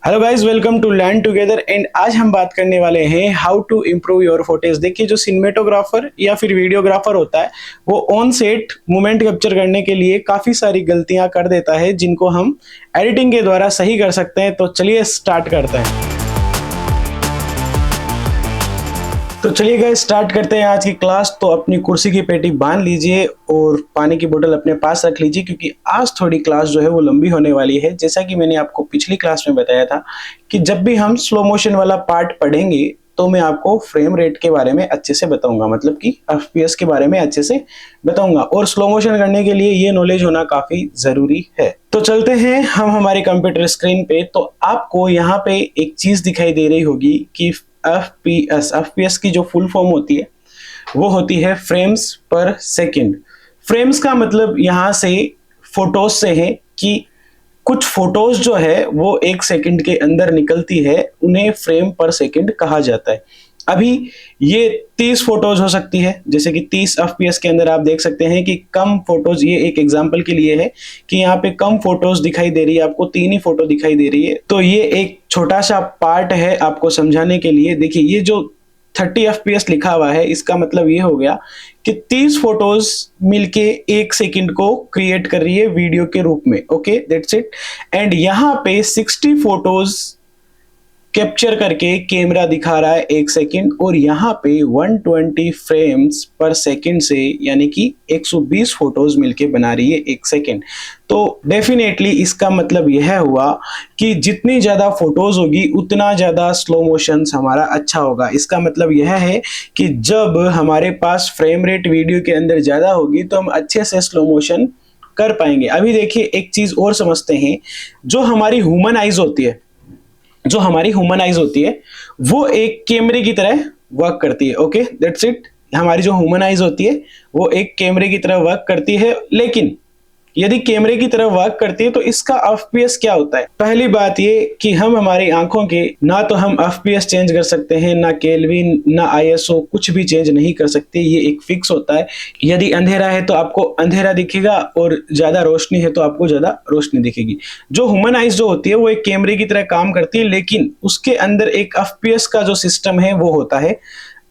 Hello guys, welcome to learn together. And आज हम बात करने वाले हैं how to improve your photos. देखिए, जो सिनेमेटोग्राफर या फिर वीडियोग्राफर होता है वो ऑन सेट मोमेंट कैप्चर करने के लिए काफ़ी सारी गलतियां कर देता है, जिनको हम एडिटिंग के द्वारा सही कर सकते हैं। तो चलिए स्टार्ट करते हैं। तो चलिए गाइस, स्टार्ट करते हैं आज की क्लास। तो अपनी कुर्सी की पेटी बांध लीजिए और पानी की बोतल अपने पास रख लीजिए, क्योंकि आज थोड़ी क्लास जो है वो लंबी होने वाली है। जैसा कि मैंने आपको पिछली क्लास में बताया था कि जब भी हम स्लो मोशन वाला पार्ट पढ़ेंगे तो मैं आपको फ्रेम रेट के बारे में अच्छे से बताऊंगा, मतलब कि एफपीएस के बारे में अच्छे से बताऊंगा। और स्लो मोशन करने के लिए ये नॉलेज होना काफी जरूरी है। तो चलते हैं हम हमारे कंप्यूटर स्क्रीन पे। तो आपको यहाँ पे एक चीज दिखाई दे रही होगी कि एफपीएस की जो फुल फॉर्म होती है वो होती है फ्रेम्स पर सेकंड। फ्रेम्स का मतलब यहाँ से फोटोज से है कि कुछ फोटोज जो है वो एक सेकंड के अंदर निकलती है, उन्हें फ्रेम पर सेकंड कहा जाता है। अभी ये 30 फोटोज हो सकती है, जैसे कि 30 एफपीएस के अंदर आप देख सकते हैं कि कम फोटोज, ये एक एग्जांपल के लिए है कि यहाँ पे कम फोटोज दिखाई दे रही है, आपको 3 ही फोटो दिखाई दे रही है। तो ये एक छोटा सा पार्ट है आपको समझाने के लिए। देखिए, ये जो 30 एफपीएस लिखा हुआ है, इसका मतलब ये हो गया कि 30 फोटोज मिलके एक सेकंड को क्रिएट कर रही है वीडियो के रूप में। Okay, that's it. एंड यहाँ पे 60 फोटोज कैप्चर करके कैमरा दिखा रहा है एक सेकंड, और यहाँ पे 120 फ्रेम्स पर सेकंड से, यानी कि 120 फोटोज मिलके बना रही है एक सेकंड। तो डेफिनेटली इसका मतलब यह हुआ कि जितनी ज्यादा फोटोज होगी उतना ज्यादा स्लो मोशन हमारा अच्छा होगा। इसका मतलब यह है कि जब हमारे पास फ्रेम रेट वीडियो के अंदर ज्यादा होगी तो हम अच्छे से स्लो मोशन कर पाएंगे। अभी देखिए, एक चीज और समझते हैं। जो हमारी ह्यूमन आइज होती है वो एक कैमरे की तरह वर्क करती है। Okay, that's it. हमारी जो ह्यूमन आइज होती है वो एक कैमरे की तरह वर्क करती है, लेकिन यदि कैमरे की तरह वर्क करती है तो इसका एफपीएस क्या होता है। पहली बात ये कि हम हमारी आंखों के ना तो हम एफपीएस चेंज कर सकते हैं, ना केल्विन, ना आईएसओ, कुछ भी चेंज नहीं कर सकते। ये एक फिक्स होता है। यदि अंधेरा है तो आपको अंधेरा दिखेगा, और ज्यादा रोशनी है तो आपको ज्यादा रोशनी दिखेगी। जो ह्यूमन आइज जो होती है वो एक कैमरे की तरह काम करती है, लेकिन उसके अंदर एक एफपीएस का जो सिस्टम है वो होता है।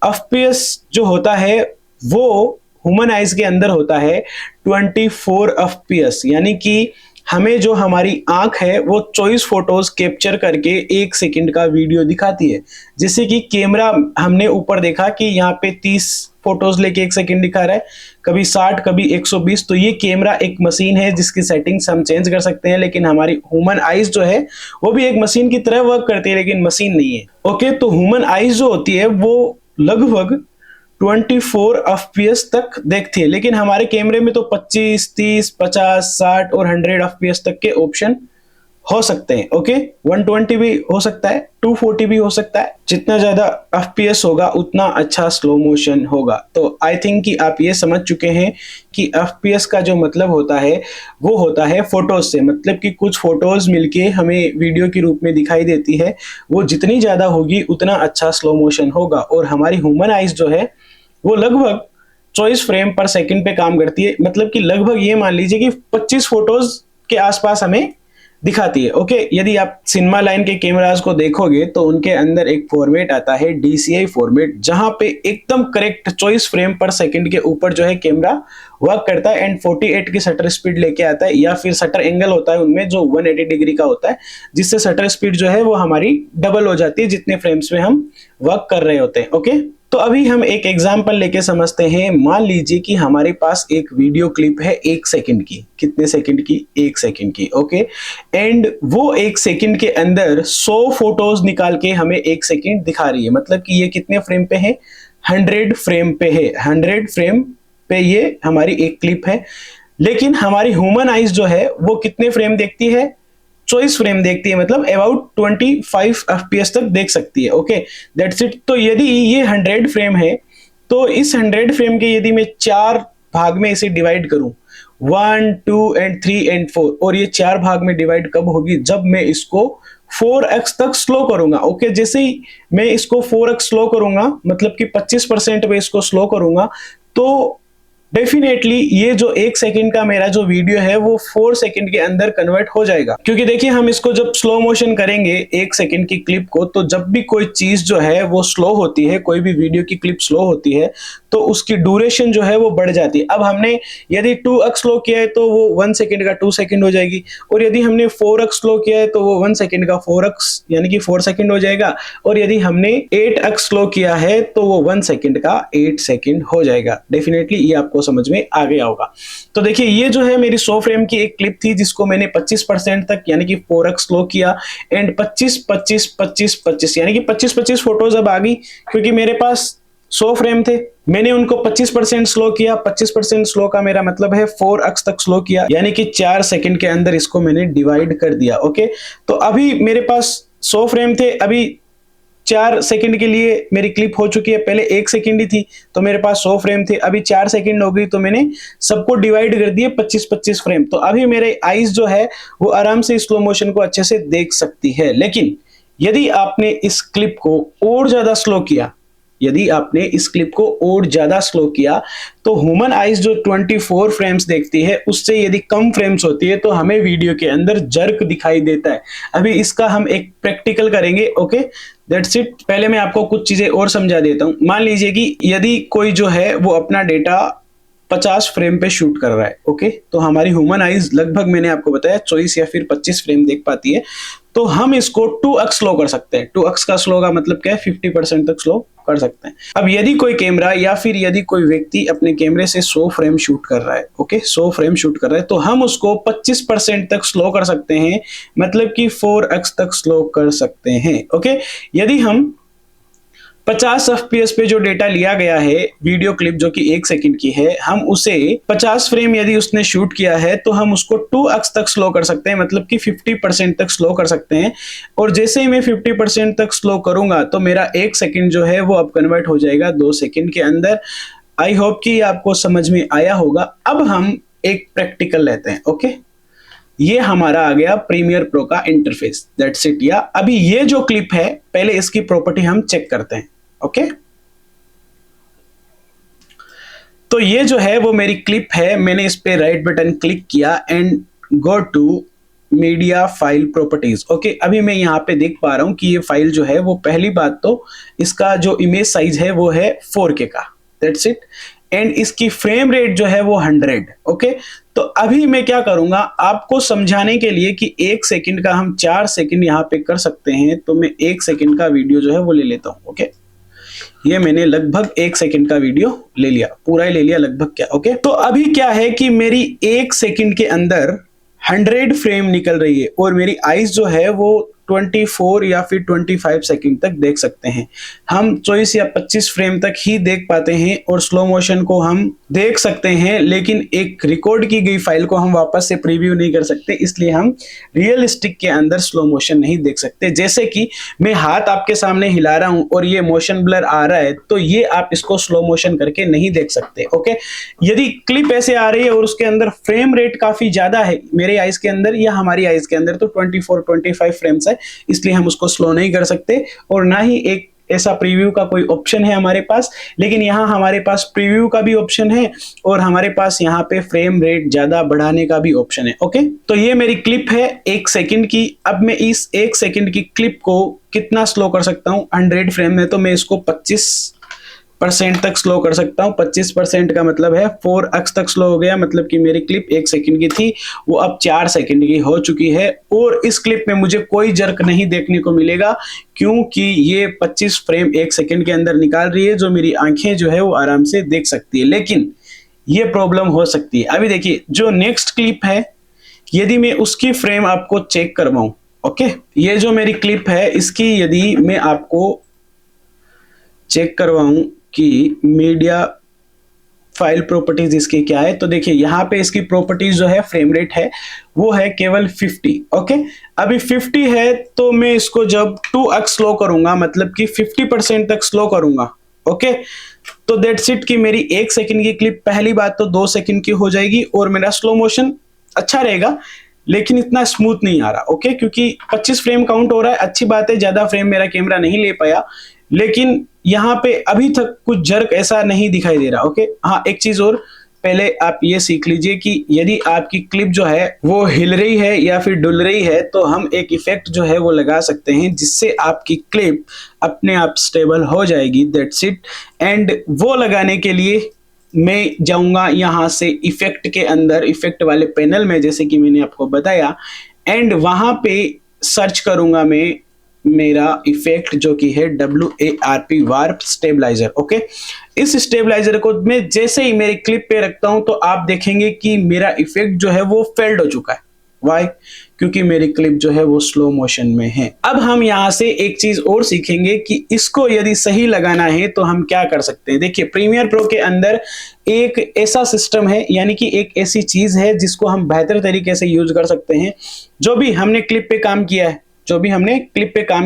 एफपीएस जो होता है वो ह्यूमन आइज के अंदर होता है 24 एफपीएस, यानी कि हमें जो हमारी आंख है वो 24 फोटोज कैप्चर करके एक सेकंड का वीडियो दिखाती है। जैसे कि कैमरा हमने ऊपर देखा कि यहाँ पे 30 फोटोज लेके एक सेकंड दिखा रहा है, कभी 60, कभी 120। तो ये कैमरा एक मशीन है जिसकी सेटिंग्स हम चेंज कर सकते हैं, लेकिन हमारी ह्यूमन आइज जो है वो भी एक मशीन की तरह वर्क करती है, लेकिन मशीन नहीं है। ओके, तो ह्यूमन आइज जो होती है वो लगभग 24 एफपीएस तक देखती है, लेकिन हमारे कैमरे में तो 25, 30, 50, 60 और 100 एफपीएस तक के ऑप्शन हो सकते हैं। ओके, 120 भी हो सकता है, 240 भी हो सकता है। जितना ज्यादा एफपीएस होगा उतना अच्छा स्लो मोशन होगा। तो आई थिंक कि आप ये समझ चुके हैं कि एफपीएस का जो मतलब होता है वो होता है फोटोज से, मतलब कि कुछ फोटोज मिलके हमें वीडियो के रूप में दिखाई देती है। वो जितनी ज्यादा होगी उतना अच्छा स्लो मोशन होगा। और हमारी ह्यूमन आइज जो है वो लगभग 24 फ्रेम पर सेकंड पे काम करती है, मतलब कि लगभग ये मान लीजिए कि 25 फोटोज के आसपास हमें दिखाती है। ओके, यदि आप सिनेमा लाइन के कैमरास को देखोगे तो उनके अंदर एक फॉर्मेट आता है DCI फॉर्मेट, जहां पे एकदम करेक्ट 24 फ्रेम पर सेकंड के ऊपर जो है कैमरा वर्क करता है, एंड 48 की शटर स्पीड लेके आता है, या फिर शटर एंगल होता है उनमें जो 180 डिग्री का होता है, जिससे शटर स्पीड जो है वो हमारी डबल हो जाती है जितने फ्रेम्स में हम वर्क कर रहे होते हैं। ओके, तो अभी हम एक एग्जांपल लेके समझते हैं। मान लीजिए कि हमारे पास एक वीडियो क्लिप है एक सेकंड की। कितने सेकंड की? एक सेकंड की। ओके, एंड वो एक सेकंड के अंदर 100 फोटोज निकाल के हमें एक सेकंड दिखा रही है। मतलब कि ये कितने फ्रेम पे है? 100 फ्रेम पे है। 100 फ्रेम पे ये हमारी एक क्लिप है, लेकिन हमारी ह्यूमन आइज जो है वो कितने फ्रेम देखती है? 24 फ्रेम देखती है, मतलब अबाउट 25 एफपीएस तक देख सकती है। Okay, that's it. तो यदि ये 100 फ्रेम है तो इस 100 फ्रेम के यदि मैं 4 भाग में इसे डिवाइड करूं, 1, 2 एंड 3 एंड 4, और ये 4 भाग में डिवाइड कब होगी? जब मैं इसको 4x तक स्लो करूंगा। ओके, जैसे ही मैं इसको 4x स्लो करूंगा, मतलब कि 25% पे इसको स्लो करूंगा, तो डेफिनेटली ये जो 1 सेकंड का मेरा जो वीडियो है वो 4 सेकंड के अंदर कन्वर्ट हो जाएगा। क्योंकि देखिए हम इसको जब स्लो मोशन करेंगे 1 सेकंड की क्लिप को, तो जब भी कोई चीज जो है वो स्लो होती है, कोई भी वीडियो की क्लिप स्लो होती है, तो उसकी ड्यूरेशन जो है वो बढ़ जाती है। अब हमने यदि 2x स्लो किया है तो वो 1 सेकंड का 2 सेकंड हो जाएगी, और यदि हमने 4x स्लो किया है तो वो 1 सेकंड का 4x यानी कि 4 सेकंड हो जाएगा, और यदि हमने 8x स्लो किया है तो वो 1 सेकंड का 8 सेकंड हो जाएगा। डेफिनेटली ये आपको समझ में आ गया होगा। तो देखिए ये जो है मेरी 100 फ्रेम की एक क्लिप थी जिसको मैंने 25% तक यानी कि 4x स्लो किया, एंड 25 यानी कि 25 फोटोज अब आ गई, क्योंकि मेरे पास 100 फ्रेम थे, मैंने उनको 25% स्लो किया। 25% स्लो का मेरा मतलब है 4x तक स्लो किया, यानी कि 4 सेकंड के अंदर इसको मैंने डिवाइड कर दिया। ओके, तो अभी मेरे पास 100 फ्रेम थे, अभी 4 सेकंड के लिए मेरी क्लिप हो चुकी है। पहले 1 सेकंड ही थी तो मेरे पास 100 फ्रेम थे, अभी 4 सेकंड हो गई तो मैंने सबको डिवाइड कर दिए 25-25 फ्रेम। तो अभी मेरे आईज जो है वो आराम से स्लो मोशन को अच्छे से देख सकती है। लेकिन यदि आपने इस क्लिप को और ज्यादा स्लो किया, यदि आपने इस क्लिप को और ज्यादा स्लो किया, तो ह्यूमन आईज जो 24 फ्रेम्स देखती है उससे यदि कम फ्रेम्स होती है तो हमें वीडियो के अंदर जर्क दिखाई देता है। अभी इसका हम एक प्रैक्टिकल करेंगे। Okay, that's it. पहले मैं आपको कुछ चीजें और समझा देता हूं। मान लीजिए कि यदि कोई जो है वो अपना डेटा 50 फ्रेम पे शूट कर रहा है, ओके, तो हमारी ह्यूमन आईज लगभग मैंने आपको बताया 24 या फिर 25 फ्रेम देख पाती है। तो हम इसको 2x स्लो कर सकते हैं। 2x का स्लो का मतलब क्या है, 50% तक स्लो कर सकते हैं। अब यदि कोई कैमरा या फिर यदि कोई व्यक्ति अपने कैमरे से 100 फ्रेम शूट कर रहा है, ओके, 100 फ्रेम शूट कर रहा है, तो हम उसको 25% तक स्लो कर सकते हैं, मतलब कि 4x तक स्लो कर सकते हैं। ओके, यदि हम 50 FPS पे जो डेटा लिया गया है, वीडियो क्लिप जो कि 1 सेकंड की है, हम उसे 50 फ्रेम यदि उसने शूट किया है तो हम उसको 2x तक स्लो कर सकते हैं, मतलब कि 50% तक स्लो कर सकते हैं। और जैसे ही मैं 50% तक स्लो करूंगा तो मेरा 1 सेकंड जो है वो अब कन्वर्ट हो जाएगा 2 सेकंड के अंदर। आई होप कि आपको समझ में आया होगा। अब हम एक प्रैक्टिकल लेते हैं। ओके, ये हमारा आ गया प्रीमियर प्रो का इंटरफेस। That's it. या अभी ये जो क्लिप है, पहले इसकी प्रॉपर्टी हम चेक करते हैं। ओके, तो ये जो है वो मेरी क्लिप है। मैंने इस पे राइट बटन क्लिक किया and go to media file properties. Okay, अभी मैं यहाँ पे देख पा रहा हूं कि ये फाइल जो है वो, पहली बात तो इसका जो इमेज साइज है वो है 4K का। That's it. एंड इसकी फ्रेम रेट जो है वो 100। ओके, तो अभी मैं क्या करूंगा आपको समझाने के लिए कि 1 सेकंड का हम 4 सेकंड यहाँ पे कर सकते हैं, तो मैं 1 सेकंड का वीडियो जो है वो ले लेता हूं। ओके, ये मैंने लगभग 1 सेकंड का वीडियो ले लिया, पूरा ही ले लिया लगभग। क्या ओके, तो अभी क्या है कि मेरी 1 सेकंड के अंदर 100 फ्रेम निकल रही है, और मेरी आईज जो है वो 24 या फिर 25 सेकंड तक देख सकते हैं। हम 24 या 25 फ्रेम तक ही देख पाते हैं, और स्लो मोशन को हम देख सकते हैं, लेकिन एक रिकॉर्ड की गई फाइल को हम वापस से प्रीव्यू नहीं कर सकते, इसलिए हम रियलिस्टिक के अंदर स्लो मोशन नहीं देख सकते। जैसे कि मैं हाथ आपके सामने हिला रहा हूं और ये मोशन ब्लर आ रहा है, तो ये आप इसको स्लो मोशन करके नहीं देख सकते। ओके, यदि क्लिप ऐसे आ रही है और उसके अंदर फ्रेम रेट काफी ज्यादा है मेरे आईज के अंदर या हमारी आईज के अंदर, तो 24-25 फ्रेम्स है, इसलिए हम उसको स्लो नहीं कर सकते, और ना ही एक ऐसा प्रीव्यू का कोई ऑप्शन है हमारे पास। लेकिन यहाँ हमारे पास प्रीव्यू का भी ऑप्शन है, और हमारे पास यहाँ पे फ्रेम रेट ज्यादा बढ़ाने का भी ऑप्शन है। ओके, तो ये मेरी क्लिप है 1 सेकंड की। अब मैं इस 1 सेकंड की क्लिप को कितना स्लो कर सकता हूँ, 100 फ्रेम में, तो मैं इसको 25% तक स्लो कर सकता हूँ। 25% का मतलब है 4x तक स्लो हो गया, मतलब कि मेरी क्लिप 1 सेकंड की थी वो अब 4 सेकंड की हो चुकी है। और इस क्लिप में मुझे कोई जर्क नहीं देखने को मिलेगा, क्योंकि ये 25 फ्रेम 1 सेकंड के अंदर निकाल रही है, जो मेरी आंखें जो है वो आराम से देख सकती है। लेकिन ये प्रॉब्लम हो सकती है। अभी देखिए जो नेक्स्ट क्लिप है, यदि मैं उसकी फ्रेम आपको चेक करवाऊं, ओके, ये जो मेरी क्लिप है इसकी यदि मैं आपको चेक करवाऊं कि मीडिया फाइल प्रॉपर्टीज इसकी क्या है, तो देखिए यहाँ पे इसकी प्रॉपर्टीज जो है, फ्रेम रेट है वो है केवल 50। ओके, अभी 50 है, तो मैं इसको जब 2x स्लो करूंगा, मतलब कि 50% तक स्लो करूंगा, ओके, तो दैट्स इट कि मेरी 1 सेकंड की क्लिप पहली बात तो 2 सेकंड की हो जाएगी, और मेरा स्लो मोशन अच्छा रहेगा, लेकिन इतना स्मूथ नहीं आ रहा। ओके, क्योंकि 25 फ्रेम काउंट हो रहा है, अच्छी बात है, ज्यादा फ्रेम मेरा कैमरा नहीं ले पाया, लेकिन यहाँ पे अभी तक कुछ जर्क ऐसा नहीं दिखाई दे रहा। ओके, हाँ, एक चीज और, पहले आप ये सीख लीजिए कि यदि आपकी क्लिप जो है वो हिल रही है या फिर डुल रही है तो हम एक इफेक्ट जो है वो लगा सकते हैं जिससे आपकी क्लिप अपने आप स्टेबल हो जाएगी। That's it. एंड वो लगाने के लिए मैं जाऊंगा यहाँ से इफेक्ट के अंदर, इफेक्ट वाले पैनल में, जैसे कि मैंने आपको बताया, एंड वहां पे सर्च करूंगा मैं मेरा इफेक्ट जो कि है WARP वार्प स्टेबलाइजर। ओके, इस स्टेबलाइजर को मैं जैसे ही मेरी क्लिप पे रखता हूं तो आप देखेंगे कि मेरा इफेक्ट जो है वो फेल्ड हो चुका है। वाई? क्योंकि मेरी क्लिप जो है वो स्लो मोशन में है। अब हम यहां से एक चीज और सीखेंगे कि इसको यदि सही लगाना है तो हम क्या कर सकते हैं। देखिए, प्रीमियर प्रो के अंदर एक ऐसा सिस्टम है, यानी कि एक ऐसी चीज है जिसको हम बेहतर तरीके से यूज कर सकते हैं। जो भी हमने क्लिप पे काम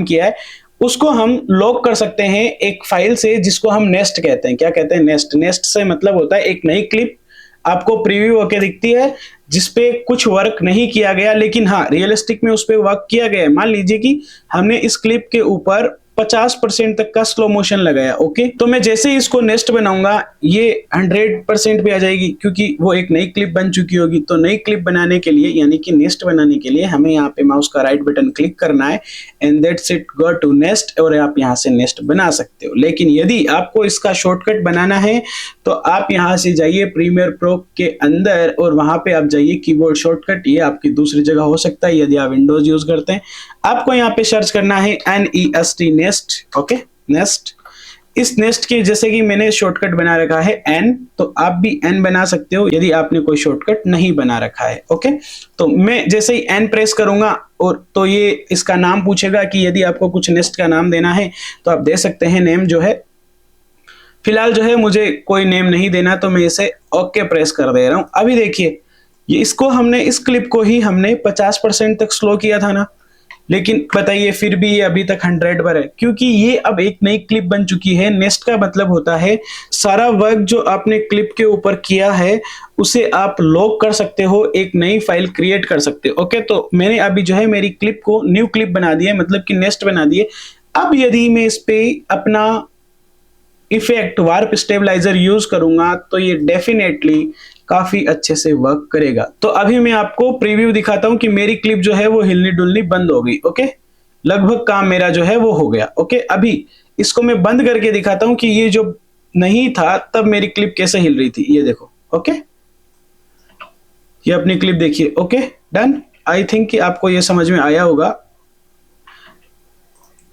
किया है, उसको हम लॉक कर सकते हैं एक फाइल से जिसको हम नेस्ट कहते हैं। क्या कहते हैं? नेस्ट। नेस्ट से मतलब होता है एक नई क्लिप आपको प्रीव्यू होके दिखती है जिसपे कुछ वर्क नहीं किया गया, लेकिन हाँ रियलिस्टिक में उस पे वर्क किया गया है। मान लीजिए कि हमने इस क्लिप के ऊपर 50% तक का स्लो मोशन लगाया। ओके, तो मैं जैसे ही इसको नेक्स्ट बनाऊंगा ये 100% पे आ जाएगी क्योंकि वो एक नई क्लिप बन चुकी होगी। तो नई क्लिप बनाने के लिए, यानी कि नेक्स्ट बनाने के लिए, हमें यहाँ पे माउस का राइट बटन क्लिक करना है and that's it, go to next, और आप यहाँ से नेक्स्ट बना सकते हो। लेकिन यदि आपको इसका शॉर्टकट बनाना है तो आप यहाँ से जाइए प्रीमियर प्रो के अंदर और वहां पे आप जाइए कीबोर्ड शॉर्टकट। ये आपकी दूसरी जगह हो सकता है यदि आप विंडोज यूज करते हैं। आपको यहाँ पे सर्च करना है NEST, नेस्ट। Okay, nest. इस नेस्ट के जैसे कि मैंने शॉर्टकट बना रखा है N, तो आप भी N बना सकते हो यदि आपने कोई शॉर्टकट नहीं बना रखा है। ओके, तो मैं जैसे ही N प्रेस करूंगा और तो ये इसका नाम पूछेगा कि यदि आपको कुछ नेस्ट का नाम देना है तो आप दे सकते हैं। नेम जो है, फिलहाल जो है मुझे कोई नेम नहीं देना तो मैं इसे ओके प्रेस कर दे रहा हूं। अभी देखिए, ये इसको हमने, इस क्लिप को ही हमने 50% तक स्लो किया था ना, लेकिन बताइए फिर भी ये अभी तक 100 पर है क्योंकि ये अब एक नई क्लिप बन चुकी है। नेक्स्ट का मतलब होता है सारा वर्क जो आपने क्लिप के ऊपर किया है उसे आप लॉक कर सकते हो, एक नई फाइल क्रिएट कर सकते हो। ओके, तो मैंने अभी जो है मेरी क्लिप को न्यू क्लिप बना दिया, मतलब कि नेक्स्ट बना दिए। अब यदि मैं इस पे अपना इफेक्ट वार्प स्टेबलाइजर यूज करूंगा तो ये डेफिनेटली काफी अच्छे से वर्क करेगा। तो अभी मैं आपको प्रीव्यू दिखाता हूं कि मेरी क्लिप जो है वो हिलनी डुलनी बंद हो गई। ओके, लगभग काम मेरा जो है वो हो गया। ओके, अभी इसको मैं बंद करके दिखाता हूं कि ये जो नहीं था तब मेरी क्लिप कैसे हिल रही थी। ये देखो। ओके, ये अपनी क्लिप देखिए। Okay, done. आई थिंक कि आपको ये समझ में आया होगा।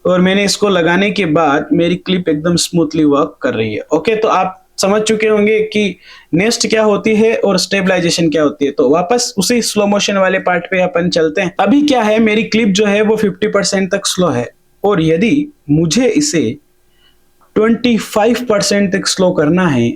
और मैंने इसको लगाने के बाद मेरी क्लिप एकदम स्मूथली वर्क कर रही है। ओके, तो आप समझ चुके होंगे कि नेक्स्ट क्या होती है और स्टेबलाइजेशन क्या होती है। तो वापस उसी स्लो मोशन वाले पार्ट पे अपन चलते हैं। अभी क्या है, मेरी क्लिप जो है वो 50% तक स्लो है और यदि मुझे इसे 25% तक स्लो करना है,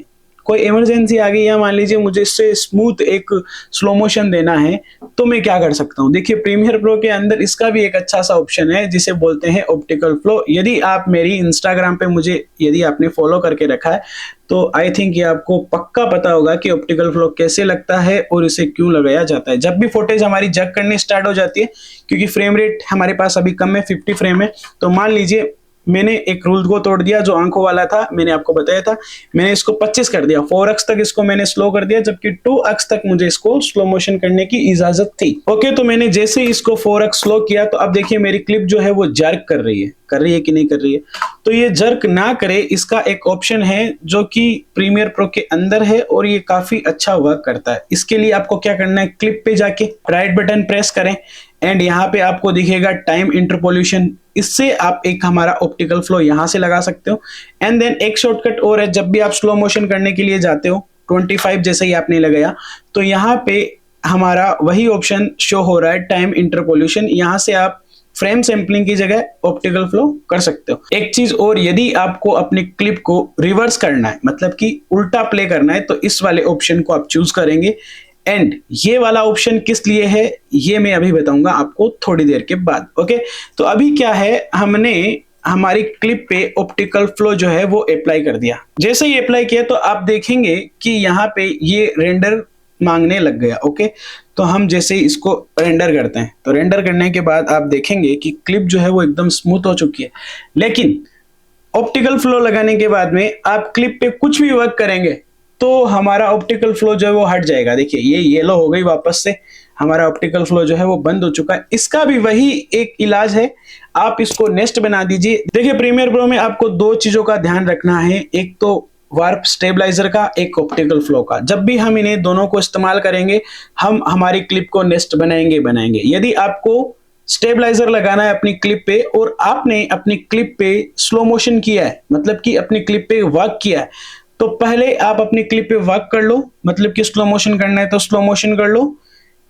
कोई इमरजेंसी आ गई या मान लीजिए मुझे इससे स्मूथ एक स्लो मोशन देना है, तो मैं क्या कर सकता हूं। देखिए, प्रीमियर प्रो के अंदर इसका भी एक अच्छा सा ऑप्शन है जिसे बोलते हैं ऑप्टिकल फ्लो। यदि आप मेरी इंस्टाग्राम पे मुझे यदि आपने फॉलो करके रखा है तो आई थिंक ये आपको पक्का पता होगा कि ऑप्टिकल फ्लो कैसे लगता है और इसे क्यों लगाया जाता है। जब भी फुटेज हमारी जग करनी स्टार्ट हो जाती है, क्योंकि फ्रेम रेट हमारे पास अभी कम है, 50 फ्रेम है, तो मान लीजिए मैंने एक रूल को तोड़ दिया जो आंखों वाला था, मैंने आपको बताया था, मैंने इसको 25 कर दिया, 4x तक इसको मैंने स्लो कर दिया, जबकि 2x तक मुझे इसको स्लो मोशन करने की इजाजत थी। ओके, तो मैंने जैसे ही इसको 4x स्लो किया तो अब देखिए मेरी क्लिप जो है वो जर्क कर रही है कि नहीं कर रही है। तो ये जर्क ना करे इसका एक ऑप्शन है जो कि प्रीमियर प्रो के अंदर है और ये काफी अच्छा वर्क करता है। इसके लिए आपको क्या करना है, क्लिप पे जाके राइट बटन प्रेस करें एंड यहाँ पे आपको दिखेगा टाइम इंटरपोल्यूशन। इससे आप एक हमारा ऑप्टिकल फ्लो यहां से लगा सकते हो। एंड देन एक शॉर्टकट और है, जब भी आप स्लो मोशन करने के लिए जाते हो 25 जैसे ही आपने लगाया तो यहाँ पे हमारा वही ऑप्शन शो हो रहा है, टाइम इंटरपोल्यूशन। यहाँ से आप फ्रेम सैंपलिंग की जगह ऑप्टिकल फ्लो कर सकते हो। एक चीज और, यदि आपको अपनी क्लिप को रिवर्स करना है, मतलब कि उल्टा प्ले करना है, तो इस वाले ऑप्शन को आप चूज करेंगे। एंड ये वाला ऑप्शन किस लिए है ये मैं अभी बताऊंगा आपको थोड़ी देर के बाद। ओके, तो अभी क्या है, हमने हमारी क्लिप पे ऑप्टिकल फ्लो जो है वो अप्लाई कर दिया। जैसे ही अप्लाई किया तो आप देखेंगे कि यहाँ पे ये रेंडर मांगने लग गया। ओके, तो हम जैसे इसको रेंडर करते हैं तो रेंडर करने के बाद आप देखेंगे कि क्लिप जो है वो एकदम स्मूथ हो चुकी है। लेकिन ऑप्टिकल फ्लो लगाने के बाद में आप क्लिप पे कुछ भी वर्क करेंगे तो हमारा ऑप्टिकल फ्लो जो है वो हट जाएगा। देखिए ये येलो हो गई, वापस से हमारा ऑप्टिकल फ्लो जो है वो बंद हो चुका है। इसका भी वही एक इलाज है, आप इसको नेस्ट बना दीजिए। देखिए प्रीमियर प्रो में आपको दो चीजों का ध्यान रखना है, एक तो वार्प स्टेबलाइजर का, एक ऑप्टिकल फ्लो का। जब भी हम इन्हें दोनों को इस्तेमाल करेंगे हम हमारी क्लिप को नेस्ट बनाएंगे। यदि आपको स्टेबलाइजर लगाना है अपनी क्लिप पे और आपने अपनी क्लिप पे स्लो मोशन किया है, मतलब कि अपनी क्लिप पे वर्क किया है, तो पहले आप अपनी क्लिप पे वर्क कर लो, मतलब कि स्लो मोशन करना है तो स्लो मोशन कर लो,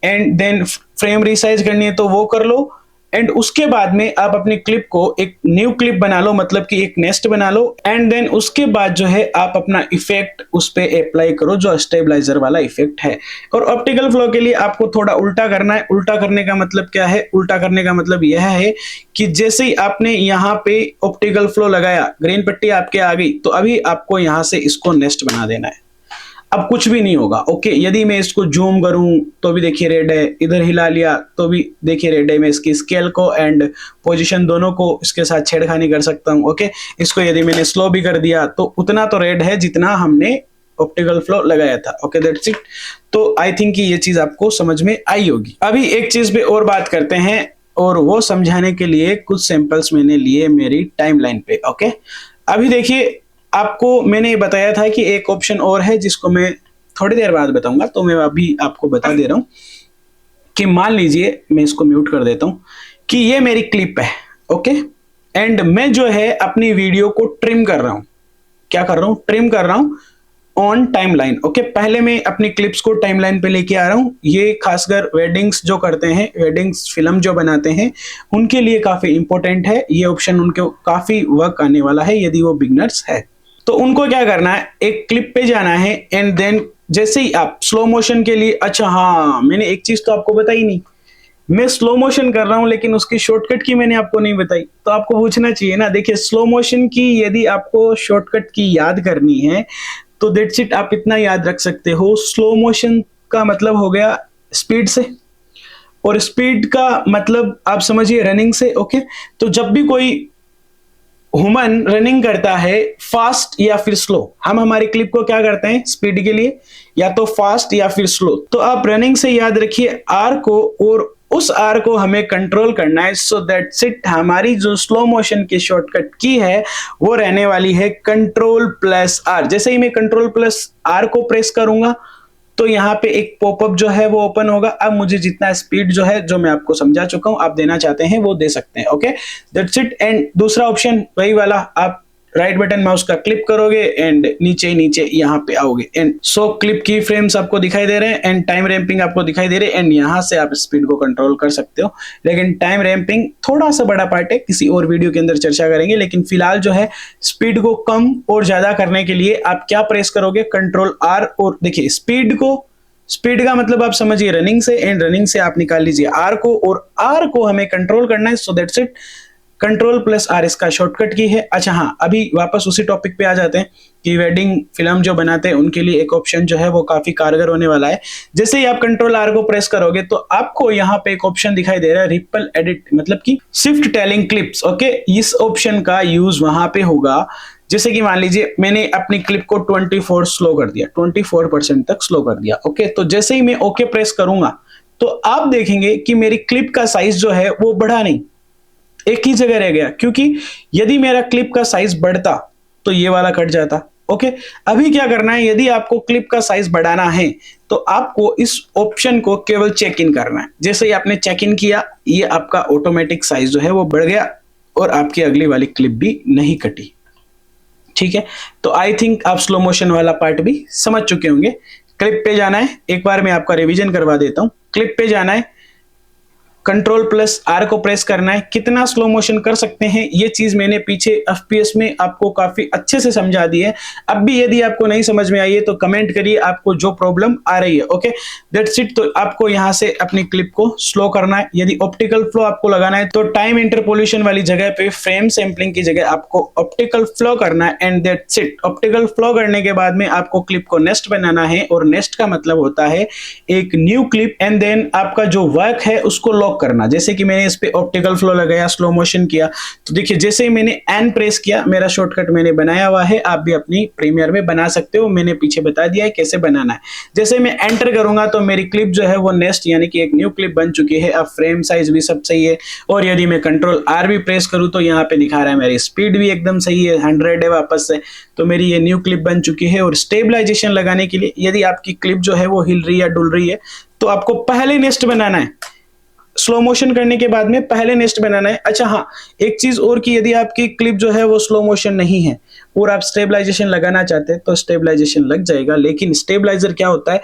एंड देन फ्रेम रिसाइज करनी है तो वो कर लो, एंड उसके बाद में आप अपनी क्लिप को एक न्यू क्लिप बना लो, मतलब कि एक नेस्ट बना लो, एंड देन उसके बाद जो है आप अपना इफेक्ट उस पे अप्लाई करो जो स्टेबलाइजर वाला इफेक्ट है। और ऑप्टिकल फ्लो के लिए आपको थोड़ा उल्टा करना है। उल्टा करने का मतलब क्या है? उल्टा करने का मतलब यह है कि जैसे ही आपने यहाँ पे ऑप्टिकल फ्लो लगाया, ग्रीन पट्टी आपके आ गई, तो अभी आपको यहाँ से इसको नेस्ट बना देना है। अब कुछ भी नहीं होगा। ओके, यदि मैं इसको जूम करूं तो भी देखिए रेड है, इधर हिला लिया तो भी देखिए रेड है। मैं इसकी स्केल को एंड पोजीशन दोनों को इसके साथ छेड़खानी कर सकता हूं। ओके, इसको यदि मैंने स्लो भी कर दिया तो उतना तो रेड है जितना हमने ऑप्टिकल फ्लो लगाया था। Okay, that's it. तो आई थिंक कि ये चीज आपको समझ में आई होगी। अभी एक चीज पे और बात करते हैं, और वो समझाने के लिए कुछ सैंपल्स मैंने लिए मेरी टाइमलाइन पे। ओके, अभी देखिए आपको मैंने बताया था कि एक ऑप्शन और है जिसको मैं थोड़ी देर बाद बताऊंगा, तो मैं अभी आपको बता दे रहा हूं कि मान लीजिए मैं इसको म्यूट कर देता हूं कि ये मेरी क्लिप है। ओके, एंड मैं जो है अपनी वीडियो को ट्रिम कर रहा हूं। क्या कर रहा हूं? ट्रिम कर रहा हूं ऑन टाइमलाइन। ओके, पहले मैं अपनी क्लिप्स को टाइमलाइन पे लेके आ रहा हूं। ये खासकर वेडिंग्स जो करते हैं, वेडिंग्स फिल्म जो बनाते हैं, उनके लिए काफी इंपॉर्टेंट है ये ऑप्शन। उनको काफी वर्क आने वाला है यदि वो बिगनर्स है। तो उनको क्या करना है, एक क्लिप पे जाना है एंड देन जैसे ही आप स्लो मोशन के लिए, अच्छा हाँ मैंने एक चीज तो आपको बताई नहीं, मैं स्लो मोशन कर रहा हूं लेकिन उसकी शॉर्टकट की मैंने आपको नहीं बताई, तो आपको पूछना चाहिए ना। देखिए स्लो मोशन की यदि आपको शॉर्टकट की याद करनी है तो दैट्स इट, आप इतना याद रख सकते हो। स्लो मोशन का मतलब हो गया स्पीड से, और स्पीड का मतलब आप समझिए रनिंग से। ओके, तो जब भी कोई ह्यूमन रनिंग करता है फास्ट या फिर स्लो, हम हमारी क्लिप को क्या करते हैं स्पीड के लिए, या तो फास्ट या फिर स्लो। तो आप रनिंग से याद रखिए आर को, और उस आर को हमें कंट्रोल करना है। सो दैट्स इट, हमारी जो स्लो मोशन की शॉर्टकट की है वो रहने वाली है कंट्रोल प्लस आर। जैसे ही मैं कंट्रोल प्लस आर को प्रेस करूंगा तो यहाँ पे एक पॉपअप जो है वो ओपन होगा। अब मुझे जितना स्पीड जो है, जो मैं आपको समझा चुका हूं, आप देना चाहते हैं वो दे सकते हैं। Okay, that's it. एंड दूसरा ऑप्शन वही वाला, आप राइट बटन माउस का क्लिक करोगे एंड नीचे नीचे यहाँ पे आओगे, एंड सो क्लिप की फ्रेम्स आपको दिखाई दे रहे हैं एंड टाइम रैंपिंग आपको दिखाई दे रहे हैं, एंड यहाँ से आप स्पीड को कंट्रोल कर सकते हो। लेकिन टाइम रैंपिंग थोड़ा सा बड़ा पार्ट है, किसी और वीडियो के अंदर चर्चा करेंगे। लेकिन फिलहाल जो है स्पीड को कम और ज्यादा करने के लिए आप क्या प्रेस करोगे, कंट्रोल आर। और देखिए स्पीड का मतलब आप समझिए रनिंग से, एंड रनिंग से आप निकाल लीजिए आर को, और आर को हमें कंट्रोल करना है। So that's it, control plus R इसका शॉर्टकट की है। अच्छा हाँ, अभी वापस उसी टॉपिक पे आ जाते हैं कि वेडिंग फिल्म जो बनाते हैं उनके लिए एक ऑप्शन जो है वो काफी कारगर होने वाला है। जैसे ही आप कंट्रोल आर को प्रेस करोगे तो आपको यहाँ पे एक ऑप्शन दिखाई दे रहा है रिपल एडिट, मतलब कि शिफ्ट टेलिंग क्लिप्स। ओके, इस ऑप्शन का यूज वहां पे होगा। जैसे कि मान लीजिए मैंने अपनी क्लिप को 24 स्लो कर दिया, 24% तक स्लो कर दिया। ओके, तो जैसे ही मैं ओके प्रेस करूंगा तो आप देखेंगे कि मेरी क्लिप का साइज जो है वो बढ़ा नहीं, एक ही जगह रह गया। क्योंकि यदि मेरा क्लिप का साइज बढ़ता तो ये वाला कट जाता। ओके, अभी क्या करना है, यदि आपको क्लिप का साइज बढ़ाना है तो आपको इस ऑप्शन को केवल चेक इन करना है। जैसे ही आपने चेक इन किया, ये आपका ऑटोमेटिक साइज जो है वो बढ़ गया और आपकी अगली वाली क्लिप भी नहीं कटी। ठीक है, तो आई थिंक आप स्लो मोशन वाला पार्ट भी समझ चुके होंगे। क्लिप पे जाना है, एक बार मैं आपका रिवीजन करवा देता हूं। क्लिप पे जाना है, कंट्रोल प्लस आर को प्रेस करना है। कितना स्लो मोशन कर सकते हैं ये चीज मैंने पीछे एफपीएस में आपको काफी अच्छे से समझा दी है। अब भी यदि आपको नहीं समझ में आई है तो कमेंट करिए आपको जो प्रॉब्लम आ रही है। Okay, that's it. तो आपको यहां से अपनी क्लिप को स्लो करना है। यदि ऑप्टिकल फ्लो आपको लगाना है तो टाइम इंटरपोलेशन वाली जगह पे फ्रेम सैंपलिंग की जगह आपको ऑप्टिकल फ्लो करना है, and that's it. Optical flow करने के बाद में आपको क्लिप को नेस्ट बनाना है, और नेस्ट का मतलब होता है एक न्यू क्लिप, एंड देन आपका जो वर्क है उसको लॉक लॉक करना। जैसे कि मैंने इस पे ऑप्टिकल फ्लो लगाया, स्लो मोशन किया, तो देखिए जैसे ही मैंने एन प्रेस किया, मेरा शॉर्टकट मैंने बनाया हुआ है, आप भी अपनी प्रीमियर में बना सकते हो, मैंने पीछे बता दिया है कैसे बनाना है। जैसे मैं एंटर करूंगा तो मेरी क्लिप जो है वो नेक्स्ट यानी कि एक न्यू क्लिप बन चुकी है। अब फ्रेम साइज भी सब सही है, और यदि मैं कंट्रोल आर भी प्रेस करूं तो यहाँ पे दिखा रहा है मेरी स्पीड भी एकदम सही है, 100 है वापस से। तो मेरी ये न्यू क्लिप बन चुकी है। और स्टेबलाइजेशन लगाने के लिए यदि आपकी क्लिप जो है वो हिल रही है, डुल रही है, तो आपको पहले नेक्स्ट बनाना है। स्लो मोशन करने के बाद में पहले नेक्स्ट बनाना है। अच्छा हाँ, एक चीज और कि यदि आपकी क्लिप जो है वो स्लो मोशन नहीं है और आप स्टेबलाइजेशन लगाना चाहते हैं तो स्टेबलाइजेशन लग जाएगा। लेकिन स्टेबलाइजर क्या होता है,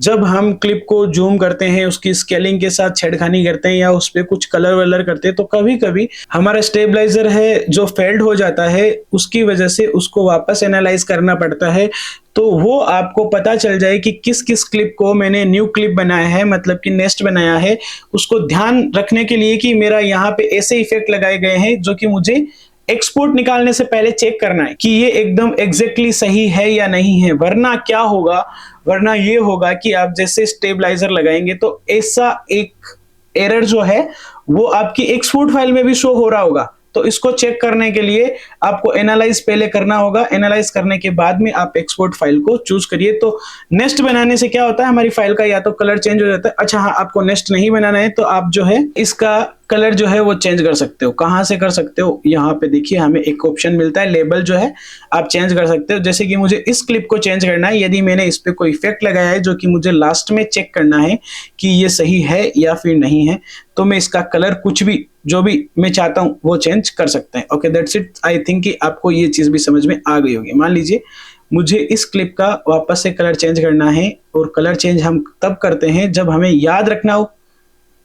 जब हम क्लिप को जूम करते हैं, उसकी स्केलिंग के साथ छेड़खानी करते हैं या उस पर कुछ कलर वलर करते हैं, तो कभी कभी हमारा स्टेबलाइजर है जो फेल्ड हो जाता है, उसकी वजह से उसको वापस एनालाइज करना पड़ता है। तो वो आपको पता चल जाए कि किस किस क्लिप को मैंने न्यू क्लिप बनाया है, मतलब कि नेक्स्ट बनाया है, उसको ध्यान रखने के लिए कि मेरा यहाँ पे ऐसे इफेक्ट लगाए गए हैं जो कि मुझे एक्सपोर्ट निकालने से पहले चेक करना है कि ये एकदम एग्जैक्टली सही है या नहीं है। वरना क्या होगा, वरना ये होगा कि आप जैसे स्टेबलाइजर लगाएंगे तो ऐसा एक एरर जो है वो आपकी एक्सपोर्ट फाइल में भी शो हो रहा होगा। तो इसको चेक करने के लिए आपको एनालाइज पहले करना होगा। एनालाइज करने के बाद में आप एक्सपोर्ट फाइल को चूज करिए। तो नेक्स्ट बनाने से क्या होता है, हमारी फाइल का या तो कलर चेंज हो जाता है। अच्छा हाँ, आपको नेक्स्ट नहीं बनाना है तो आप जो है इसका कलर जो है वो चेंज कर सकते हो। कहां से कर सकते हो, यहाँ पे देखिए हमें एक ऑप्शन मिलता है, लेबल जो है आप चेंज कर सकते हो। जैसे कि मुझे इस क्लिप को चेंज करना है, यदि मैंने इस पे कोई इफेक्ट लगाया है जो कि मुझे लास्ट में चेक करना है कि ये सही है या फिर नहीं है, तो मैं इसका कलर कुछ भी जो भी मैं चाहता हूं वो चेंज कर सकते हैं। Okay, that's it. I think कि आपको ये चीज भी समझ में आ गई होगी। मान लीजिए मुझे इस क्लिप का वापस से कलर चेंज करना है, और कलर चेंज हम तब करते हैं जब हमें याद रखना हो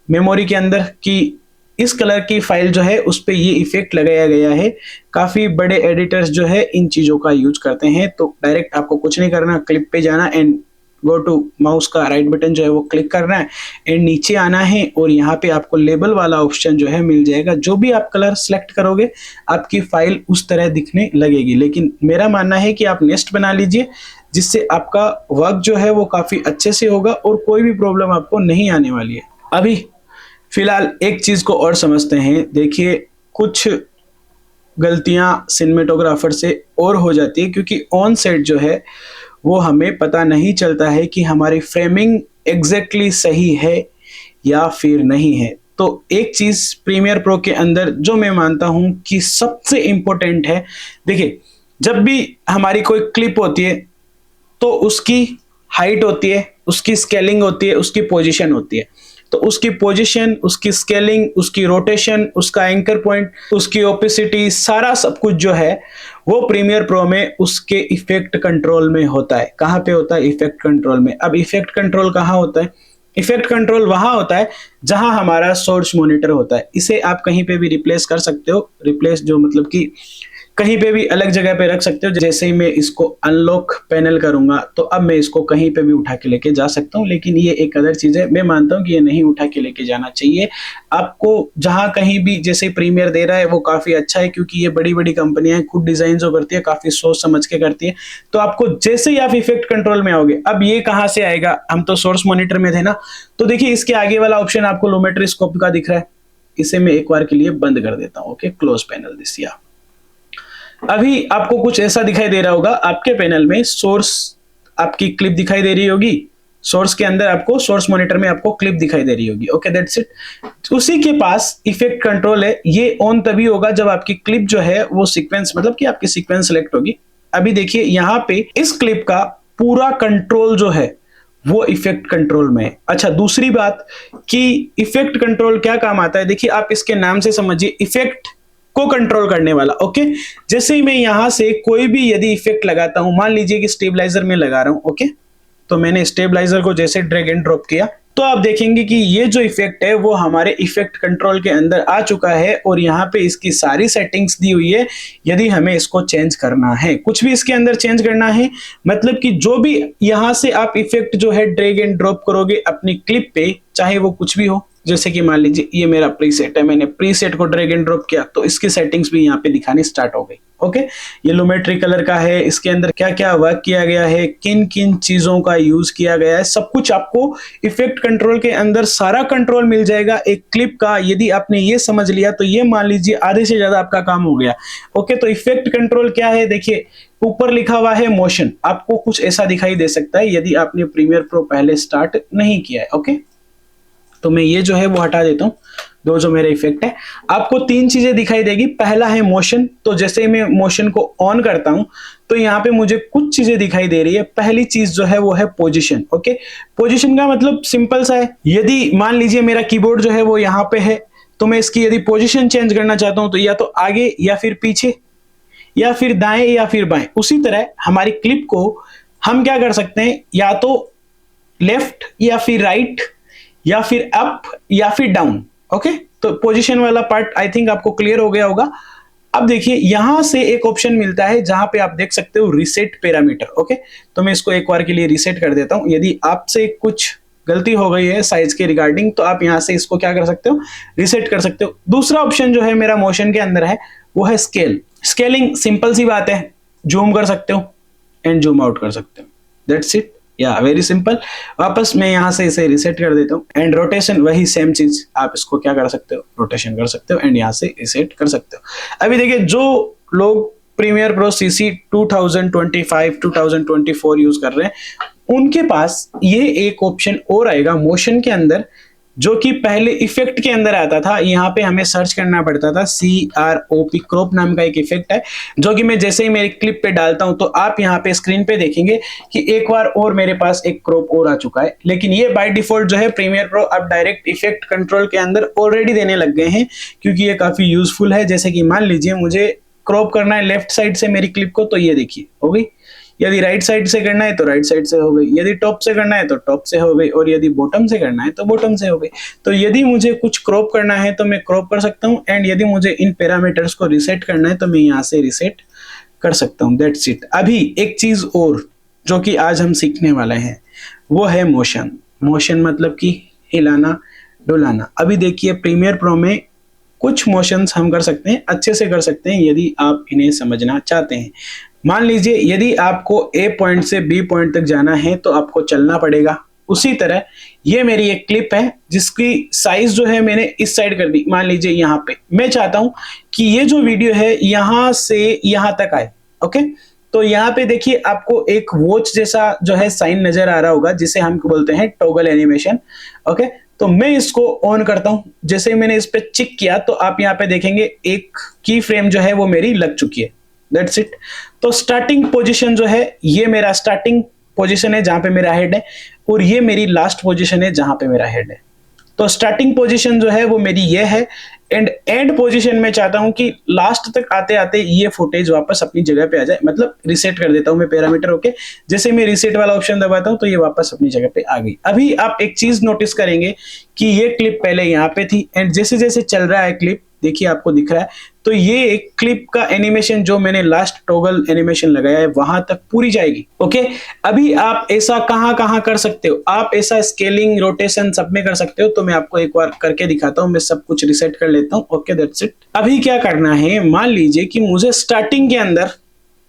मेमोरी के अंदर कि इस कलर की फाइल जो है उस पे ये इफेक्ट लगाया गया है। काफी बड़े एडिटर्स जो है इन चीजों का यूज करते हैं। तो डायरेक्ट आपको कुछ नहीं करना, क्लिप पे जाना एंड गो टू माउस का राइट बटन जो है वो क्लिक करना है एंड नीचे आना है, और यहाँ पे आपको लेबल वाला ऑप्शन जो है मिल जाएगा। जो भी आप कलर सेलेक्ट करोगे आपकी फाइल उस तरह दिखने लगेगी। लेकिन मेरा मानना है कि आप नेक्स्ट बना लीजिए, जिससे आपका वर्क जो है वो काफी अच्छे से होगा और कोई भी प्रॉब्लम आपको नहीं आने वाली है। अभी फिलहाल एक चीज को और समझते हैं। देखिए कुछ गलतियां सिनेमेटोग्राफर से और हो जाती है, क्योंकि ऑन सेट जो है वो हमें पता नहीं चलता है कि हमारी फ्रेमिंग एग्जैक्टली सही है या फिर नहीं है। तो एक चीज प्रीमियर प्रो के अंदर जो मैं मानता हूं कि सबसे इंपॉर्टेंट है, देखिए जब भी हमारी कोई क्लिप होती है तो उसकी हाइट होती है, उसकी स्केलिंग होती है, उसकी पोजीशन होती है। तो उसकी पोजीशन, उसकी स्केलिंग, उसकी रोटेशन, उसका एंकर पॉइंट, उसकी ओपेसिटी, सारा सब कुछ जो है वो प्रीमियर प्रो में उसके इफेक्ट कंट्रोल में होता है। कहाँ पे होता है, इफेक्ट कंट्रोल में। अब इफेक्ट कंट्रोल कहाँ होता है, इफेक्ट कंट्रोल वहां होता है जहां हमारा सोर्स मॉनिटर होता है। इसे आप कहीं पे भी रिप्लेस कर सकते हो। रिप्लेस जो मतलब कि कहीं पे भी अलग जगह पे रख सकते हो। जैसे ही मैं इसको अनलॉक पैनल करूंगा तो अब मैं इसको कहीं पे भी उठा के लेके जा सकता हूं। लेकिन ये एक अदर चीज है, मैं मानता हूं कि ये नहीं उठा के लेके जाना चाहिए। आपको जहां कहीं भी जैसे प्रीमियर दे रहा है वो काफी अच्छा है, क्योंकि ये बड़ी बड़ी कंपनियां हैं, खुद डिजाइन जो करती है काफी सोच समझ के करती है। तो आपको जैसे ही आप इफेक्ट कंट्रोल में आओगे, अब ये कहां से आएगा, हम तो सोर्स मॉनिटर में थे ना, तो देखिए इसके आगे वाला ऑप्शन आपको लूमेट्री स्कोप का दिख रहा है। इसे मैं एक बार के लिए बंद कर देता हूं। Okay, close panel this. या अभी आपको कुछ ऐसा दिखाई दे रहा होगा, आपके पैनल में सोर्स आपकी क्लिप दिखाई दे रही होगी, सोर्स के अंदर आपको सोर्स मॉनिटर में आपको क्लिप दिखाई दे रही होगी। Okay, that's it. उसी के पास इफेक्ट कंट्रोल है। ये ऑन तभी होगा जब आपकी क्लिप जो है वो सीक्वेंस, मतलब कि आपकी सीक्वेंस सेलेक्ट होगी। अभी देखिए यहाँ पे इस क्लिप का पूरा कंट्रोल जो है वो इफेक्ट कंट्रोल में है। अच्छा, दूसरी बात कि इफेक्ट कंट्रोल क्या काम आता है, देखिए आप इसके नाम से समझिए, इफेक्ट को कंट्रोल करने वाला। ओके, जैसे ही मैं यहां से कोई भी यदि इफेक्ट लगाता हूं, मान लीजिए कि स्टेबलाइजर में लगा रहा हूं। ओके, तो मैंने स्टेबलाइजर को जैसे ड्रैग एंड ड्रॉप किया तो आप देखेंगे कि ये जो इफेक्ट है वो हमारे इफेक्ट कंट्रोल के अंदर आ चुका है, और यहाँ पे इसकी सारी सेटिंग्स दी हुई है। यदि हमें इसको चेंज करना है, कुछ भी इसके अंदर चेंज करना है, मतलब कि जो भी यहाँ से आप इफेक्ट जो है ड्रैग एंड ड्रॉप करोगे अपनी क्लिप पे, चाहे वो कुछ भी हो, जैसे कि मान लीजिए ये मेरा प्रीसेट है, मैंने प्रीसेट को ड्रैग एंड ड्रॉप किया तो इसकी सेटिंग्स भी यहाँ पे दिखानी स्टार्ट हो गई। ओके, ये लूमेट्री कलर का है, इसके अंदर क्या क्या वर्क किया गया है, किन किन चीजों का यूज किया गया है, सब कुछ आपको इफेक्ट कंट्रोल के अंदर सारा कंट्रोल मिल जाएगा एक क्लिप का। यदि आपने ये समझ लिया तो ये मान लीजिए आधे से ज्यादा आपका काम हो गया। ओके, तो इफेक्ट कंट्रोल क्या है, देखिए ऊपर लिखा हुआ है मोशन, आपको कुछ ऐसा दिखाई दे सकता है यदि आपने प्रीमियर प्रो पहले स्टार्ट नहीं किया है। ओके, तो मैं ये जो है वो हटा देता हूं, दो जो मेरे इफेक्ट है, आपको तीन चीजें दिखाई देगी। पहला है मोशन, तो जैसे ही मैं मोशन को ऑन करता हूं तो यहाँ पे मुझे कुछ चीजें दिखाई दे रही है। पहली चीज जो है वो है पोजीशन। ओके, पोजीशन का मतलब सिंपल सा है, यदि मान लीजिए मेरा कीबोर्ड जो है वो यहाँ पे है, तो मैं इसकी यदि पोजीशन चेंज करना चाहता हूं तो या तो आगे या फिर पीछे या फिर दाएं या फिर बाएं। उसी तरह हमारी क्लिप को हम क्या कर सकते हैं, या तो लेफ्ट या फिर राइट या फिर अप या फिर डाउन। ओके, तो पोजीशन वाला पार्ट आई थिंक आपको क्लियर हो गया होगा। अब देखिए यहां से एक ऑप्शन मिलता है जहां पे आप देख सकते हो रीसेट पैरामीटर। ओके, तो मैं इसको एक बार के लिए रीसेट कर देता हूं। यदि आपसे कुछ गलती हो गई है साइज के रिगार्डिंग तो आप यहां से इसको क्या कर सकते हो, रीसेट कर सकते हो। दूसरा ऑप्शन जो है मेरा मोशन के अंदर है वो है स्केल। स्केलिंग सिंपल सी बात है, जूम कर सकते हो एंड जूम आउट कर सकते हो, दैट्स इट, या वेरी सिंपल। वापस मैं यहां से इसे रीसेट कर देता हूं। एंड रोटेशन वही सेम चीज, आप इसको क्या कर सकते हो, रोटेशन कर सकते हो एंड यहां से रीसेट कर सकते हो। अभी देखिए जो लोग प्रीमियर प्रो सीसी 2025 2024 यूज कर रहे हैं उनके पास ये एक ऑप्शन और आएगा मोशन के अंदर, जो कि पहले इफेक्ट के अंदर आता था। यहाँ पे हमें सर्च करना पड़ता था, CROP, क्रॉप नाम का एक इफेक्ट है, जो कि मैं जैसे ही मेरी क्लिप पे डालता हूं तो आप यहाँ पे स्क्रीन पे देखेंगे कि एक बार और मेरे पास एक क्रॉप और आ चुका है। लेकिन ये बाय डिफॉल्ट जो है प्रीमियर प्रो अब डायरेक्ट इफेक्ट कंट्रोल के अंदर ऑलरेडी देने लग गए हैं, क्योंकि ये काफी यूजफुल है। जैसे कि मान लीजिए मुझे क्रॉप करना है लेफ्ट साइड से मेरी क्लिप को, तो ये देखिए हो गई। यदि राइट साइड से करना है तो राइट साइड से हो गई, यदि टॉप से करना है तो टॉप से हो गई, और यदि बॉटम से करना है तो बॉटम से हो गई। तो यदि मुझे कुछ क्रॉप करना है तो मैं क्रॉप कर सकता हूं, एंड यदि मुझे इन पैरामीटर्स को रीसेट करना है तो मैं यहां से रीसेट कर सकता हूं, दैट्स इट। अभी एक चीज और जो कि आज हम सीखने वाले हैं वो है मोशन। मोशन मतलब कि हिलाना डुलाना। अभी देखिए प्रीमियर प्रो में कुछ मोशंस हम कर सकते हैं, अच्छे से कर सकते हैं यदि आप इन्हें समझना चाहते हैं। मान लीजिए यदि आपको A पॉइंट से B पॉइंट तक जाना है तो आपको चलना पड़ेगा। उसी तरह ये मेरी एक क्लिप है जिसकी साइज जो है मैंने इस साइड कर दी। मान लीजिए यहाँ पे मैं चाहता हूं कि ये जो वीडियो है यहां से यहां तक आए। ओके, तो यहाँ पे देखिए आपको एक वॉच जैसा जो है साइन नजर आ रहा होगा, जिसे हम बोलते हैं टॉगल एनिमेशन। ओके, तो मैं इसको ऑन करता हूं। जैसे ही मैंने इस पे चिक किया तो आप यहाँ पे देखेंगे एक की फ्रेम जो है वो मेरी लग चुकी है, दैट्स इट। तो स्टार्टिंग पोजीशन जो है ये मेरा स्टार्टिंग पोजीशन है जहां पे मेरा हेड है, और ये मेरी लास्ट पोजीशन है जहां पे मेरा हेड है। तो स्टार्टिंग पोजीशन जो है वो मेरी ये है, एंड एंड पोजीशन में चाहता हूं कि लास्ट तक आते आते ये फुटेज वापस अपनी जगह पे आ जाए, मतलब रीसेट कर देता हूं मैं पैरामीटर। ओके, जैसे मैं रीसेट वाला ऑप्शन दबाता हूं तो ये वापस अपनी जगह पे आ गई। अभी आप एक चीज नोटिस करेंगे कि ये क्लिप पहले यहाँ पे थी, एंड जैसे जैसे चल रहा है क्लिप, देखिए आपको दिख रहा है, तो ये एक क्लिप का एनिमेशन जो मैंने लास्ट टॉगल एनिमेशन लगाया है वहां तक पूरी जाएगी। ओके, अभी आप ऐसा कहां कहां कर सकते हो, आप ऐसा स्केलिंग रोटेशन सब में कर सकते हो। तो मैं आपको एक बार करके दिखाता हूं, मैं सब कुछ रिसेट कर लेता हूं। Okay, that's it. अभी क्या करना है, मान लीजिए कि मुझे स्टार्टिंग के अंदर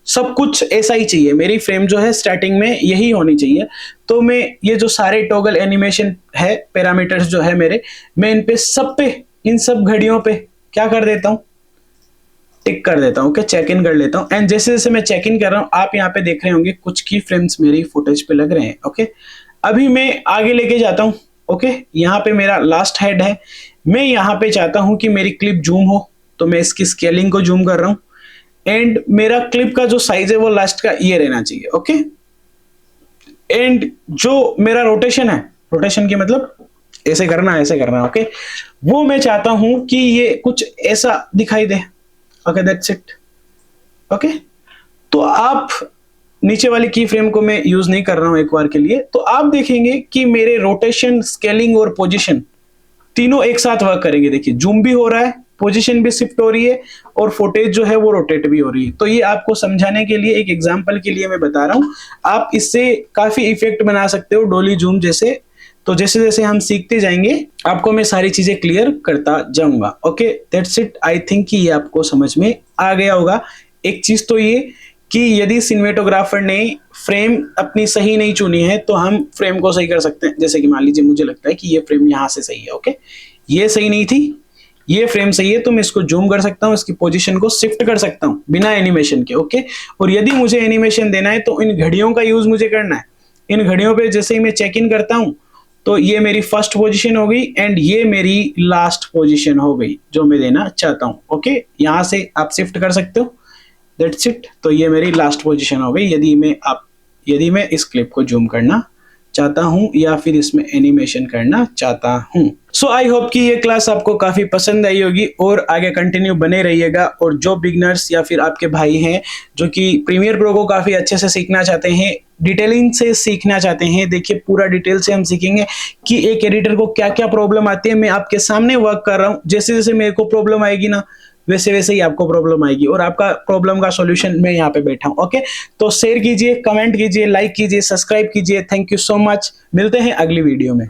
सब कुछ ऐसा ही चाहिए, मेरी फ्रेम जो है स्टार्टिंग में यही होनी चाहिए। तो मैं ये जो सारे टॉगल एनिमेशन है, पैरामीटर्स जो है मेरे, मैं इन पे सब पे, इन सब घड़ियों पे क्या कर देता हूं, टिक कर देता हूं। ओके, चेक इन कर लेता हूं। एंड जैसे जैसे मैं चेक इन कर रहा हूं आप यहाँ पे देख रहे होंगे कुछ की फ्रेम्स मेरी फुटेज पे लग रहे हैं। ओके, अभी मैं आगे लेके जाता हूं। ओके, यहाँ पे मेरा लास्ट हेड है, मैं यहाँ पे चाहता हूं कि मेरी क्लिप जूम हो, तो मैं इसकी स्केलिंग को जूम कर रहा हूं, एंड मेरा क्लिप का जो साइज है वो लास्ट का ये रहना चाहिए। ओके, एंड जो मेरा रोटेशन है, रोटेशन की मतलब ऐसे करना है, ऐसे करना है। ओके, वो मैं चाहता हूं कि ये कुछ ऐसा दिखाई दे। Okay, that's it. ओके, तो आप नीचे वाली की फ्रेम को मैं यूज नहीं कर रहा हूं एक बार के लिए, तो आप देखेंगे कि मेरे रोटेशन, स्केलिंग और पोजीशन तीनों एक साथ वर्क करेंगे। देखिए जूम भी हो रहा है, पोजीशन भी शिफ्ट हो रही है, और फुटेज जो है वो रोटेट भी हो रही है। तो ये आपको समझाने के लिए, एक एग्जांपल के लिए मैं बता रहा हूं। आप इससे काफी इफेक्ट बना सकते हो, डोली जूम जैसे। तो जैसे जैसे हम सीखते जाएंगे आपको मैं सारी चीजें क्लियर करता जाऊंगा। Okay, that's it. I think कि ये आपको समझ में आ गया होगा। एक चीज तो ये कि यदि सिनेमेटोग्राफर ने फ्रेम अपनी सही नहीं चुनी है तो हम फ्रेम को सही कर सकते हैं। जैसे कि मान लीजिए मुझे लगता है कि ये फ्रेम यहाँ से सही है, ओके, ये सही नहीं थी, ये फ्रेम सही है, तो मैं इसको जूम कर सकता हूँ, इसकी पोजीशन को शिफ्ट कर सकता हूँ बिना एनिमेशन के, ओके। और यदि मुझे एनिमेशन देना है तो इन घड़ियों का यूज मुझे करना है। इन घड़ियों पे जैसे ही मैं चेक इन करता हूँ तो ये मेरी फर्स्ट पोजीशन हो गई एंड ये मेरी लास्ट पोजीशन हो गई जो मैं देना चाहता हूँ, ओके। यहाँ से आप शिफ्ट कर सकते हो, दैट्स इट। तो ये मेरी लास्ट पोजीशन हो गई यदि मैं इस क्लिप को जूम करना चाहता हूं या फिर इसमें एनिमेशन करना चाहता हूं। सो आई होप कि ये क्लास आपको काफी पसंद आई होगी और आगे कंटिन्यू बने रहिएगा। और जो बिगनर्स या फिर आपके भाई हैं जो कि प्रीमियर प्रो को काफी अच्छे से सीखना चाहते हैं, डिटेलिंग से सीखना चाहते हैं, देखिए पूरा डिटेल से हम सीखेंगे कि एक एडिटर को क्या क्या प्रॉब्लम आती है। मैं आपके सामने वर्क कर रहा हूँ, जैसे जैसे मेरे को प्रॉब्लम आएगी ना वैसे वैसे ही आपको प्रॉब्लम आएगी और आपका प्रॉब्लम का सॉल्यूशन मैं यहाँ पे बैठा हूँ, ओके। तो शेयर कीजिए, कमेंट कीजिए, लाइक कीजिए, सब्सक्राइब कीजिए। थैंक यू सो मच, मिलते हैं अगली वीडियो में।